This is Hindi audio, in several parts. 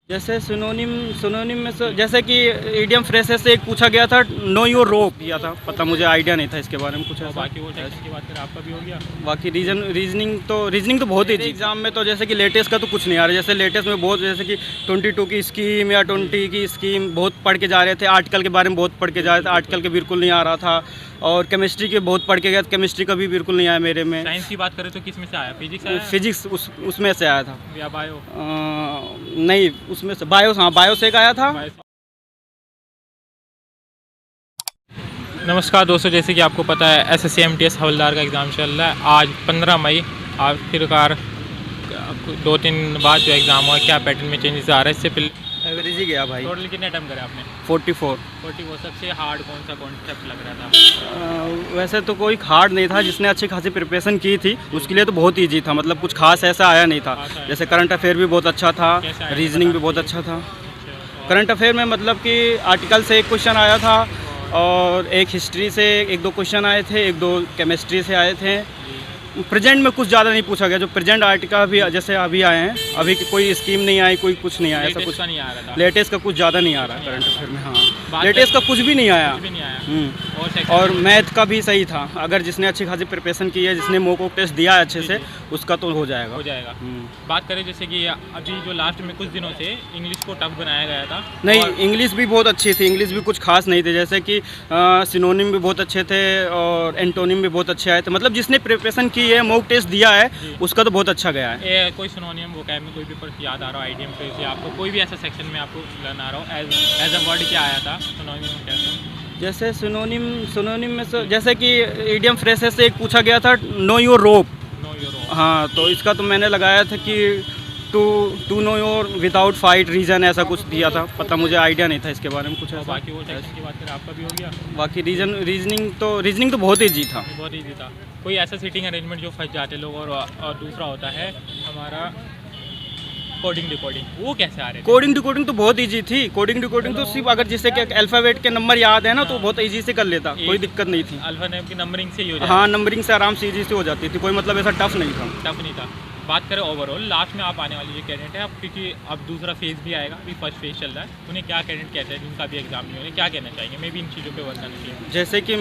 जैसे सिनोनिम में जैसे कि इडियम फ्रेजेस से एक पूछा गया था, नो योर रोप किया था, पता मुझे आइडिया नहीं था इसके बारे में कुछ ऐसा। बाकी वो टेक्निक की बात करें, आपका भी हो गया। बाकी रीजनिंग तो बहुत ही एग्जाम में तो जैसे कि लेटेस्ट का तो कुछ नहीं आ रहा। जैसे लेटेस्ट में बहुत जैसे कि 22 की स्कीम या 20 की स्कीम बहुत पढ़ के जा रहे थे, आर्टिकल के बारे में बहुत पढ़ के जा रहे थे, आर्टिकल के बिल्कुल नहीं आ रहा था। और केमिस्ट्री के बहुत पढ़ के गया, केमिस्ट्री का भी बिल्कुल नहीं आया मेरे में। साइंस की बात करें तो किस में से आया? फिजिक्स आया? फिजिक्स उसमें से आया था या बायो? नहीं, उसमें से बायो, हाँ बायो से एक आया था। नमस्कार दोस्तों, जैसे कि आपको पता है SSC MTS हवलदार का एग्ज़ाम चल रहा है। आज 15 मई आखिरकार 2-3 बाद जो एग्ज़ाम हुआ, क्या पैटर्न में चेंजेस आ रहा है? इससे पहले एवरेज ही गया भाई। टोटल कितने अटैम्प्ट करे आपने? 44। सबसे हार्ड कौन सा कॉन्सेप्ट लग रहा था? वैसे तो कोई हार्ड नहीं था, जिसने अच्छी खासी प्रिपरेशन की थी उसके लिए तो बहुत ईजी था, मतलब कुछ खास ऐसा आया नहीं था। जैसे करंट अफेयर भी बहुत अच्छा था, रीजनिंग भी बहुत अच्छा था। करंट अफेयर में मतलब कि आर्टिकल से एक क्वेश्चन आया था और एक हिस्ट्री से 1-2 क्वेश्चन आए थे, 1-2 केमिस्ट्री से आए थे। प्रेजेंट में कुछ ज़्यादा नहीं पूछा गया, जो प्रेजेंट आर्टिकल भी जैसे अभी आए हैं, अभी की कोई स्कीम नहीं आई, कोई कुछ नहीं आया, ऐसा कुछ नहीं आ रहा था। लेटेस्ट का कुछ ज़्यादा नहीं आ रहा करंट अफेयर में। हाँ, लेटेस्ट का कुछ भी नहीं आया। और मैथ का भी सही था, अगर जिसने अच्छी खासी प्रिपरेशन की है, जिसने मॉक टेस्ट दिया है अच्छे से, उसका तो हो जाएगा। बात करें जैसे कि अभी जो लास्ट में कुछ दिनों से इंग्लिश को टफ बनाया गया था। नहीं, इंग्लिश भी बहुत अच्छी थी, इंग्लिश भी कुछ खास नहीं थे। जैसे कि सिनोनिम भी बहुत अच्छे थे और एंटोनिम भी बहुत अच्छे आए थे। मतलब जिसने प्रिपरेशन की है, मॉक टेस्ट दिया है, उसका तो बहुत अच्छा गया है। कोई सिनोनियम वोकैब में कोई पेपर याद आ रहा हो, आईडीएम पे से आपको कोई भी ऐसा सेक्शन में आपको लर्न आ रहा हो एज अ वर्ड क्या आया था सिनोनिम कैसे? जैसे सिनोनिम में जैसे कि इडियम फ्रेजेस से एक पूछा गया था, नो योर रोप। हाँ, तो इसका तो मैंने लगाया था कि to know your without fight reason, ऐसा कुछ दिया था, पता मुझे आइडिया नहीं था इसके बारे में कुछ ऐसा। बाकी वो टेक्निक की बात करें, आपका भी हो गया। बाकी रीजनिंग तो बहुत ईजी था। कोई ऐसा सीटिंग अरेंजमेंट जो फंस जाते लोग, और दूसरा होता है हमारा कोडिंग डिकोडिंग, वो कैसे आ रहे थे? कोडिंग डिकोडिंग तो बहुत इजी थी। कोडिंग डिकोडिंग तो सिर्फ अगर जिससे कि अल्फ़ाबेट के नंबर याद है ना, तो बहुत इजी से कर लेता, कोई दिक्कत नहीं थी। अल्फ़ाबेट की नंबरिंग से ही हो जाती? हाँ, नंबरिंग से आराम से इजी से हो जाती थी, कोई मतलब ऐसा टफ नहीं था। बात करें ओवरऑल लास्ट में आप आने वाली जो कैंडिडेट है, अब क्योंकि अब दूसरा फेज़ भी आएगा, अभी फर्स्ट फेज़ चल रहा है, उन्हें क्या कैंडिडेट कहते हैं जिनका भी एग्जाम नहीं हो रहा, क्या कहना चाहेंगे? मैं भी इन चीज़ों पे वर्क करना चाहिए। जैसे कि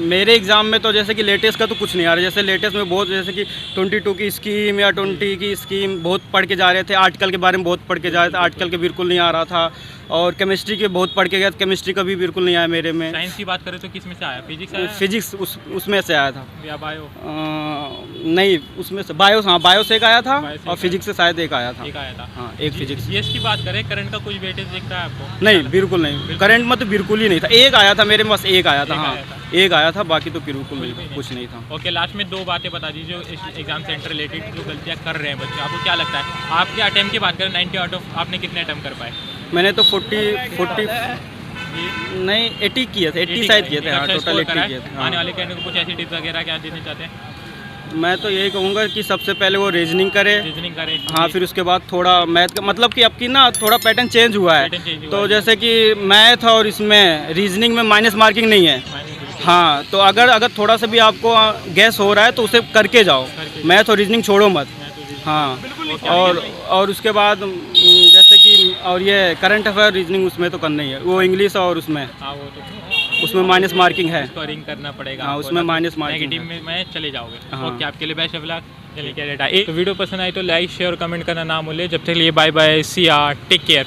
मेरे एग्ज़ाम में तो जैसे कि लेटेस्ट का तो कुछ नहीं आ रहा। जैसे लेटेस्ट में बहुत जैसे कि 22 की स्कीम या 20 की स्कीम बहुत पढ़ के जा रहे थे, आर्टिकल के बारे में बहुत पढ़ के जा रहे थे, आर्टिकल के बिल्कुल नहीं आ रहा था। और केमिस्ट्री के बहुत पढ़ के गया, केमिस्ट्री का भी बिल्कुल नहीं आया मेरे में। साइंस की बात करें तो किस में से आया? फिजिक्स आया? फिजिक्स उसमें से आया था। या बायो? नहीं, उसमें से बायो, हाँ बायो से एक आया था और फिजिक्स से शायद एक आया था। हाँ, एक फिजिक्स। जीएस की बात करें, करंट का कुछ वेटेज दिखता है आपको? नहीं, बिल्कुल नहीं, करंट में तो बिल्कुल ही नहीं था। एक आया था मेरे पास, एक आया था। हाँ, एक आया था, बाकी तो बिल्कुल नहीं था, कुछ नहीं था। ओके, लास्ट में 2 बातें बता दीजिए जो एग्जाम सेंटर रिलेटेड जो गलतियाँ कर रहे हैं बच्चे, आपको क्या लगता है? आपके अटैम्प्ट की बात करें, 90 आउट ऑफ आपने कितने अटैम्प्ट कर पाए? मैंने तो 40 नहीं 80 किए थे, 80 शायद किए थे। हाँ, टोटल 80 किए थे। आने वाले कैंडिडेट को कुछ ऐसी टिप्स वगैरह क्या देने चाहते हैं? मैं तो यही कहूँगा कि सबसे पहले वो रीजनिंग करे। हाँ, फिर उसके बाद थोड़ा मैथ का, मतलब कि आपकी ना थोड़ा पैटर्न चेंज हुआ है। तो जैसे कि मैथ और इसमें रीजनिंग में माइनस मार्किंग नहीं है। हाँ, तो अगर थोड़ा सा भी आपको गैस हो रहा है तो उसे करके जाओ, मैथ और रीजनिंग छोड़ो मत। हाँ, और उसके बाद जैसे कि और ये करंट अफेयर रीजनिंग उसमें तो करना ही है, वो इंग्लिश और उसमें माइनस मार्किंग है, स्कोरिंग करना पड़ेगा। हाँ, उसमें माइनस मार्किंग नेगेटिव में चले जाओगे। हाँ। ओके, आपके लिए बेस्ट ऑफ लक। चलिए, क्या डेटा तो वीडियो पसंद आई तो लाइक शेयर और कमेंट करना ना भूलिए। जब तक लिए bye bye, see ya, take care.